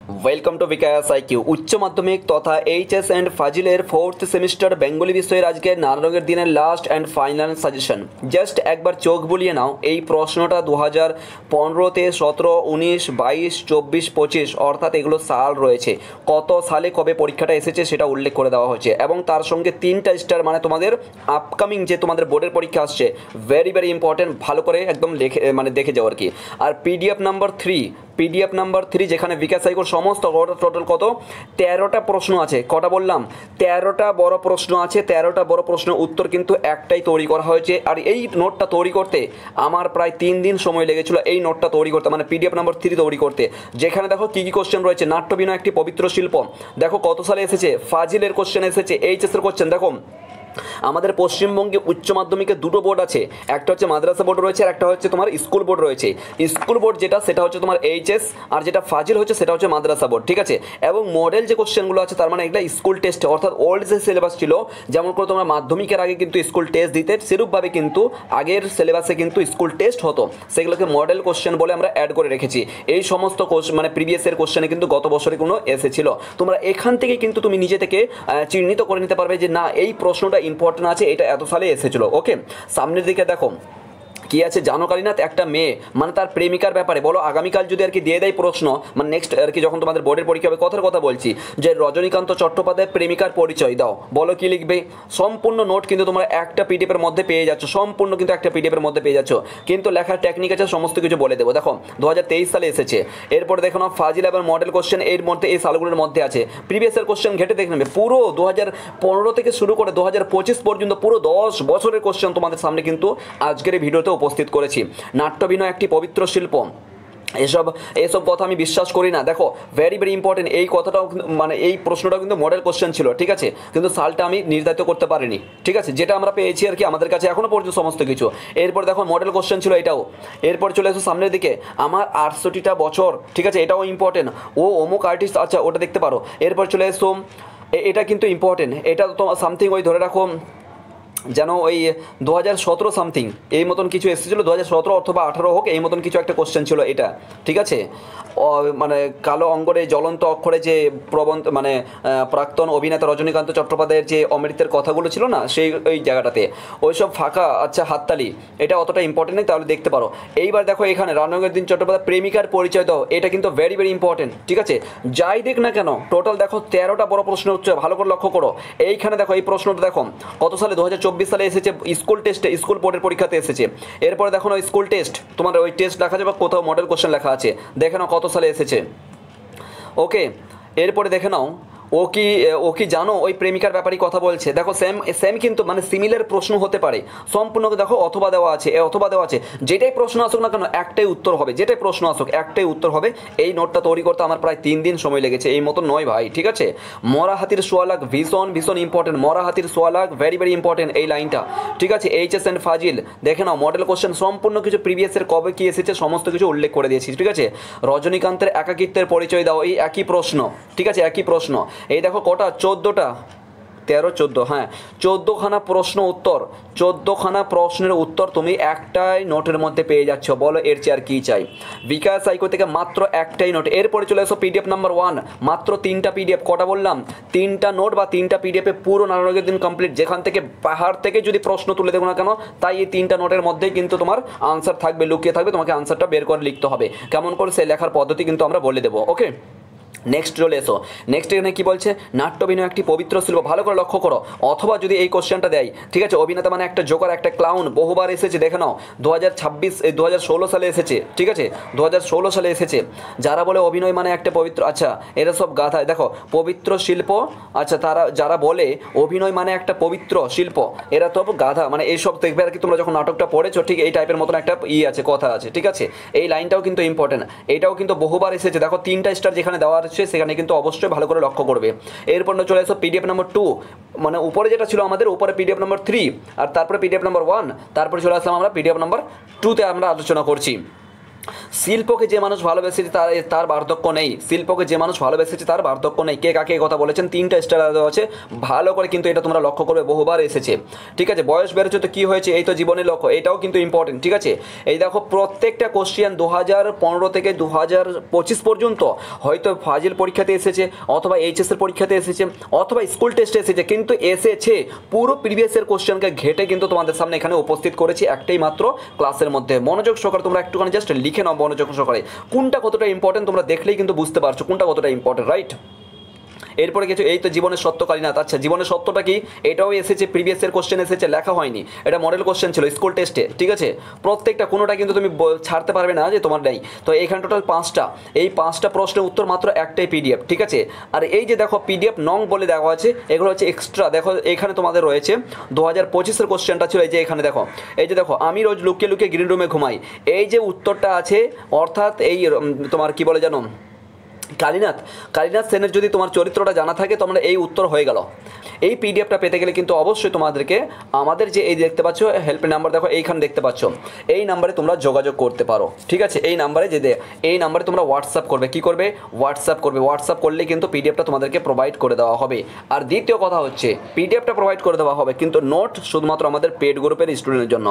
Welcome to bKash IQ. উচ্চ মাধ্যমিক তথা এইচএস অ্যান্ড ফাজিলের 4th সেমিস্টার বেঙ্গলি বিষয়ের আজকে নানা রঙের দিনের last and final suggestion. Just একবার চোখ বুলিয়ে নাও, এই প্রশ্নটা 2015-তে 17, 19, 22, 24, 25 অর্থাৎ এগুলো সাল রয়েছে, কত সালে কবে পরীক্ষাটা এসেছে সেটা উল্লেখ করে দেওয়া হয়েছে এবং তার সঙ্গে 3টা স্টার মানে তোমাদের আপকামিং যে তোমাদের বোর্ডের পরীক্ষা আসছে, ভেরি ভেরি ইম্পর্টেন্ট, ভালো করে একদম দেখে যাও আর কি। আর পিডিএফ নাম্বার 3 যেখানে বিকাশ সাইকোর সমস্ত টোটাল কত 13টা প্রশ্ন আছে। কটা বললাম? 13টা বড় প্রশ্ন আছে। 13টা বড় প্রশ্নের উত্তর কিন্তু একটাই তৈরি করা হয়েছে। আর এই নোটটা তৈরি করতে আমার প্রায় 3 দিন সময় লেগেছিল, এই নোটটা তৈরি করতে, মানে পিডিএফ নাম্বার 3 তৈরি করতে। যেখানে দেখো কী কী কোশ্চেন রয়েছে। নাট্যবিনয় একটি পবিত্র শিল্প, দেখো কত সালে এসেছে। ফাজিলের কোশ্চেন এসেছে, এইচএসের কোশ্চেন। দেখো আমাদের পশ্চিমবঙ্গে উচ্চ মাধ্যমিকের দুটো বোর্ড আছে, একটা হচ্ছে মাদ্রাসা বোর্ড রয়েছে আর একটা হচ্ছে তোমার স্কুল বোর্ড রয়েছে। স্কুল বোর্ড যেটা সেটা হচ্ছে তোমার এইচএস, আর যেটা ফাজিল হচ্ছে সেটা হচ্ছে মাদ্রাসা বোর্ড, ঠিক আছে। এবং মডেল যে কোশ্চেনগুলো আছে তার মানে এটা স্কুল টেস্ট, অর্থাৎ ওল্ড যে সিলেবাস ছিল, যেমন করে তোমরা মাধ্যমিকের আগে কিন্তু স্কুল টেস্ট দিতে, সেরূপভাবে কিন্তু আগের সিলেবাসে কিন্তু স্কুল টেস্ট হতো, সেগুলোকে মডেল কোশ্চেন বলে আমরা অ্যাড করে রেখেছি। এই সমস্ত মানে প্রিভিয়াসের কোশ্চেনে কিন্তু গত বছরে কোনো এসেছিল। তোমরা এখান থেকে কিন্তু তুমি নিজে থেকে চিহ্নিত করে নিতে পারবে যে না, এই প্রশ্নটা ইম্পর্টেন্ট আছে, এটা এত সালে এসেছিল। ওকে, সামনের দিকে দেখো কি আছে। জানো কালীনাথ একটা মেয়ে মানে তার প্রেমিকার ব্যাপারে বলো, আগামীকাল যদি আর কি দিয়ে দেয় প্রশ্ন, মানে নেক্সট আর কি যখন তোমাদের বোর্ডের পরীক্ষা হবে, কথার কথা বলছি, যে রজনীকান্ত চট্টোপাধ্যায় প্রেমিকার পরিচয় দাও, বলো কি লিখবে? সম্পূর্ণ নোট কিন্তু তোমরা একটা পিডিএফের মধ্যে পেয়ে যাচ্ছ, সম্পূর্ণ কিন্তু একটা পিডিএফের মধ্যে পেয়ে যাচ্ছ, কিন্তু লেখার টেকনিক আছে, সমস্ত কিছু বলে দেবো। দেখো 2023 সালে এসেছে। এরপর দেখো না ফাজিল এবং মডেল কোশ্চেন এর মধ্যে এই সালগুলোর মধ্যে আছে। প্রিভিয়াসের কোশ্চেন ঘেটে দেখে নেবে, পুরো 2015 থেকে শুরু করে 2025 পর্যন্ত পুরো 10 বছরের কোশ্চেন তোমাদের সামনে কিন্তু আজকের এই ভিডিওতে উপস্থিত করেছি। নাট্যবিনয় একটি পবিত্র শিল্প, এসব কথা আমি বিশ্বাস করি না। দেখো ভেরি ভেরি ইম্পর্টেন্ট, এই কথাটাও মানে এই প্রশ্নটাও কিন্তু মডেল কোশ্চেন ছিল, ঠিক আছে, কিন্তু সালটা আমি নির্ধারিত করতে পারিনি, ঠিক আছে, যেটা আমরা পেয়েছি আর কি আমাদের কাছে এখনো পর্যন্ত সমস্ত কিছু। এরপর দেখো মডেল কোশ্চেন ছিল এটাও। এরপর চলে এসো সামনের দিকে, আমার 68টা বছর, ঠিক আছে, এটাও ইম্পর্টেন্ট। ও অমুক আর্টিস্ট, আচ্ছা ওটা দেখতে পারো। এরপর চলে এসো, এটা কিন্তু ইম্পর্টেন্ট, এটা তো সামথিং ওই ধরে রাখো যেন ওই 2017 সামথিং এই মতন কিছু এসেছিলো, 2017 অথবা 18 হোক, এই মতন কিছু একটা কোশ্চেন ছিল এটা, ঠিক আছে। মানে কালো অঙ্গরে জ্বলন্ত অক্ষরে যে প্রবন্ধ, মানে প্রাক্তন অভিনেতা রজনীকান্ত চট্টোপাধ্যায়ের যে অমৃতের কথাগুলো ছিল না, সেই ওই জায়গাটাতে ওইসব ফাঁকা, আচ্ছা হাততালি, এটা অতটা ইম্পর্টেন্ট নেই, তাহলে দেখতে পারো। এইবার দেখো এখানে রানগের দিন চট্টোপাধ্যায় প্রেমিকার পরিচয় দাও, এটা কিন্তু ভেরি ভেরি ইম্পর্টেন্ট, ঠিক আছে। যাই দেখ না কেন টোটাল দেখো 13টা বড় প্রশ্ন হচ্ছে, ভালো করে লক্ষ্য করো। এইখানে দেখো এই প্রশ্নটা দেখো কত সালে, 2024 সালে এসেছে, স্কুল টেস্টে, স্কুল বোর্ডের পরীক্ষাতে এসেছে। এরপরে দেখো না স্কুল টেস্ট, তোমার ওই টেস্ট লেখা আছে বা কোথাও মডেল কোশ্চেন লেখা আছে, দেখে নাও কত সালে এসেছে। ওকে, এরপরে দেখে নাও ও কি জানো ওই প্রেমিকার ব্যাপারে কথা বলছে। দেখো সেম কিন্তু মানে সিমিলার প্রশ্ন হতে পারে, সম্পূর্ণ দেখো অথবা দেওয়া আছে, যেটাই প্রশ্ন আসুক না কেন একটাই উত্তর হবে, যেটাই প্রশ্ন আসুক একটাই উত্তর হবে। এই নোটটা তৈরি করতে আমার প্রায় 3 দিন সময় লেগেছে, এই মতো নয় ভাই, ঠিক আছে। মরা হাতির সোয়ালাগ ভীষণ ভীষণ ইম্পর্টেন্ট, মরা হাতির সোয়ালাগ ভেরি ভেরি ইম্পর্টেন্ট এই লাইনটা, ঠিক আছে। এইচএস অ্যান্ড ফাজিল দেখে নাও মডেল কোশ্চেন, সম্পূর্ণ কিছু প্রিভিয়াসের কবে কি এসেছে সমস্ত কিছু উল্লেখ করে দিয়েছি, ঠিক আছে। রজনীকান্তের একাকিত্বের পরিচয় দাও, এই একই প্রশ্ন, ঠিক আছে, একই প্রশ্ন। এই দেখো কটা 14টা 13 14, হ্যাঁ 14খানা প্রশ্ন উত্তর, 14খানা প্রশ্নের উত্তর তুমি একটাই নোটের মধ্যে পেয়ে যাচ্ছ, বলো এর চেয়ে আর কি চাই। বিকাশ সাইকো থেকে মাত্র একটাই নোট। এরপরে চলে এসো পিডিএফ নাম্বার 1, মাত্র 3টা পিডিএফ, কটা বললাম 3টা নোট বা 3টা পিডিএফে পুরো নানারোগের দিন কমপ্লিট। যেখান থেকে পাহাড় থেকে যদি প্রশ্ন তুলে দেবো না কেন, তাই এই 3টা নোটের মধ্যেই কিন্তু তোমার আনসার থাকবে, লুকিয়ে থাকবে, তোমাকে আনসারটা বের করে লিখতে হবে। কেমন করে সেই লেখার পদ্ধতি কিন্তু আমরা বলে দেবো। ওকে, নেক্সট চলে এসো। নেক্সট এখানে কি বলছে, নাট্যবিনয় একটি পবিত্র শিল্প, ভালো করে লক্ষ্য করো। অথবা যদি এই কোশ্চেনটা দেয়, ঠিক আছে, অভিনেতা মানে একটা জোকার, একটা ক্লাউন, বহুবার এসেছে, দেখে নাও 2016 সালে এসেছে, ঠিক আছে, 2016 সালে এসেছে। যারা বলে অভিনয় মানে একটা পবিত্র, আচ্ছা এরা সব গাধা। দেখো পবিত্র শিল্প, আচ্ছা তারা যারা বলে অভিনয় মানে একটা পবিত্র শিল্প, এরা তো গাধা, মানে এইসব দেখবে আর কি। তোমরা যখন নাটকটা পড়েছো ঠিক এই টাইপের মতন একটা আছে, কথা আছে, ঠিক আছে। এই লাইনটাও কিন্তু ইম্পর্টেন্ট, এইটাও কিন্তু বহুবার এসেছে। দেখো 3টা স্টার যেখানে দেওয়া আছে সেখানে কিন্তু অবশ্যই ভালো করে লক্ষ্য করবে। এরপর চলে এসো পিডিএফ নাম্বার 2, মানে উপরে যেটা ছিল আমাদের উপরে পিডিএফ নাম্বার 3, আর তারপরে পিডিএফ নাম্বার 1, তারপরে চলে আসলাম আমরা পিডিএফ নাম্বার 2তে আমরা আলোচনা করছি। শিল্পকে যে মানুষ ভালোবেসেছে তার বার্ধক্য নেই, শিল্পকে যে মানুষ ভালোবেসেছে তার বার্ধক্য নেই। কে কাকে এই কথা বলেছেন? 3টা স্টার দেওয়া আছে, ভালো করে কিন্তু এটা তোমরা লক্ষ্য করবে, বহুবার এসেছে। ঠিক আছে, বয়স বেড়েছে তো কী হয়েছে, এই তো জীবনের লক্ষ্য, এটাও কিন্তু ইম্পর্টেন্ট। ঠিক আছে, এই দেখো প্রত্যেকটা কোশ্চেন 2015 থেকে 2025 পর্যন্ত হয়তো ফাজিল পরীক্ষাতে এসেছে, অথবা এইচএসের পরীক্ষাতে এসেছে, অথবা স্কুল টেস্টে এসেছে, কিন্তু এসেছে পুরো প্রিভিয়াসের কোশ্চেনকে ঘেটে কিন্তু তোমাদের সামনে এখানে উপস্থিত করেছি একটাই মাত্র ক্লাসের মধ্যে। মনোযোগ সহকারে তোমরা একটুখানি জাস্ট লিখে নাও, মনোযোগ সহকারে কোনটা কতটা ইম্পর্টেন্ট তোমরা দেখলেই কিন্তু বুঝতে পারছো কোনটা কতটা ইম্পর্টেন্ট, রাইট? এরপরে কিছু, এই তো জীবনের সত্য কালীনাথ। আচ্ছা, জীবনের সত্যটা কি? এটাও এসেছে, প্রিভিয়াসের কোশ্চেন এসেছে, লেখা হয়নি, এটা মডেল কোশ্চেন ছিল স্কুল টেস্টে। ঠিক আছে, প্রত্যেকটা কোনোটা কিন্তু তুমি ছাড়তে পারবে না যে তোমার নেই। তো এখানে টোটাল 5টা, এই 5টা প্রশ্নের উত্তর মাত্র একটাই পিডিএফ। ঠিক আছে, আর এই যে দেখো পিডিএফ নং বলে দেওয়া আছে, এগুলো হচ্ছে এক্সট্রা। দেখো এখানে তোমাদের রয়েছে 2025-এর কোশ্চেনটা ছিল, এই যে এখানে দেখো, এই যে দেখো, আমি রোজ লুকিয়ে লুকিয়ে গ্রিন রুমে ঘুমাই, এই যে উত্তরটা আছে, অর্থাৎ এই তোমার কি বলে জানো, কালীনাথ সেনের যদি তোমার চরিত্রটা জানা থাকে তোমরা এই উত্তর হয়ে গেল। এই পিডিএফটা পেতে গেলে কিন্তু অবশ্যই তোমাদেরকে আমাদের যে এই দেখতে পাচ্ছ হেল্প নাম্বার, দেখো এইখানে দেখতে পাচ্ছ, এই নাম্বারে তোমরা যোগাযোগ করতে পারো। ঠিক আছে, এই নাম্বারে এই নাম্বারে তোমরা হোয়াটসঅ্যাপ করবে। কি করবে? হোয়াটসঅ্যাপ করবে। হোয়াটসঅ্যাপ করলে কিন্তু পিডিএফটা তোমাদেরকে প্রোভাইড করে দেওয়া হবে। আর দ্বিতীয় কথা হচ্ছে, পিডিএফটা প্রোভাইড করে দেওয়া হবে, কিন্তু নোট শুধুমাত্র আমাদের পেড গ্রুপের স্টুডেন্টের জন্য।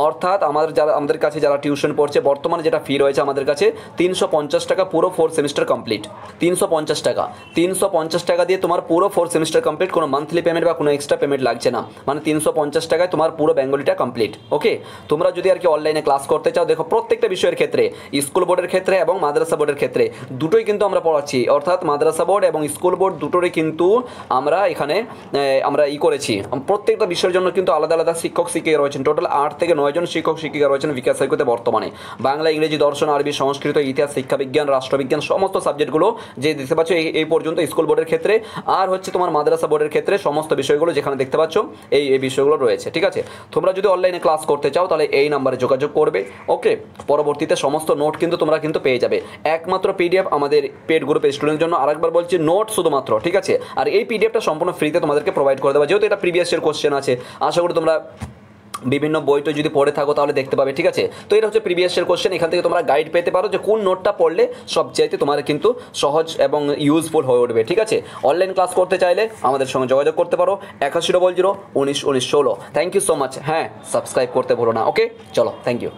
অর্থাৎ আমাদের কাছে যারা টিউশন পড়ছে, বর্তমানে যেটা ফি রয়েছে আমাদের কাছে 350 টাকা, পুরো 4 সেমিস্টার কমপ্লিট। 350 টাকা, 350 টাকা দিয়ে তোমার পুরো 4 সেমিস্টার কমপ্লিট, কোনো মান্থলি পেমেন্ট বা কোনো এক্সট্রা পেমেন্ট লাগছে না, মানে 350 টাকায় তোমার পুরো বেঙ্গলিটা কমপ্লিট। ওকে, তোমরা যদি আর কি অনলাইনে ক্লাস করতে চাও, দেখো প্রত্যেকটা বিষয়ের ক্ষেত্রে, স্কুল বোর্ডের ক্ষেত্রে এবং মাদ্রাসা বোর্ডের ক্ষেত্রে দুটোই কিন্তু আমরা পড়াচ্ছি, অর্থাৎ মাদ্রাসা বোর্ড এবং স্কুল বোর্ড দুটোরই কিন্তু আমরা এখানে করেছি। প্রত্যেকটা বিষয়ের জন্য কিন্তু আলাদা আলাদা শিক্ষক শিক্ষিকা রয়েছেন, টোটাল 8 থেকে 9 জন শিক্ষক শিক্ষিকা রয়েছেন বিকাশ সাইকোতে বর্তমানে। বাংলা, ইংরেজি, দর্শন, আরবি, সংস্কৃত, ইতিহাস, শিক্ষাবিজ্ঞান, রাষ্ট্রবিজ্ঞান, সমস্ত সাবজেক্টগুলো যে দেখতে পাচ্ছ এই পর্যন্ত স্কুল বোর্ডের ক্ষেত্রে, আর হচ্ছে তোমার মাদ্রাসা বোর্ডের ক্ষেত্রে সমস্ত বিষয়গুলো যেখানে দেখতে পাচ্ছ এই বিষয়গুলো রয়েছে। ঠিক আছে, তোমরা যদি অনলাইনে ক্লাস করতে চাও তাহলে এই নাম্বারে যোগাযোগ করবে। ওকে, পরবর্তীতে সমস্ত নোট কিন্তু তোমরা কিন্তু পেয়ে যাবে। একমাত্র পিডিএফ আমাদের পেড গ্রুপের স্টুডেন্টের জন্য, আরেকবার বলছি নোট শুধুমাত্র। ঠিক আছে, আর এই পিডিএফটা সম্পূর্ণ ফ্রিতে তোমাদেরকে প্রোভাইড করে দেওয়া, যেহেতু এটা প্রিভিয়াসের কোশ্চেন আছে। আশা করি তোমরা বিভিন্ন বইটা যদি পড়ে থাকো তাহলে দেখতে পাবে। ঠিক আছে, তো এটা হচ্ছে প্রিভিয়াসের কোশ্চেন, এখান থেকে তোমরা গাইড পেতে পারো যে কোন নোটটা পড়লে সবচাইতে তোমার কিন্তু সহজ এবং ইউজফুল হয়ে উঠবে। ঠিক আছে, অনলাইন ক্লাস করতে চাইলে আমাদের সঙ্গে যোগাযোগ করতে পারো 8100 19 19 16। Thank you so much. হ্যাঁ, সাবস্ক্রাইব করতে ভুলো না। ওকে, চলো, থ্যাংক ইউ।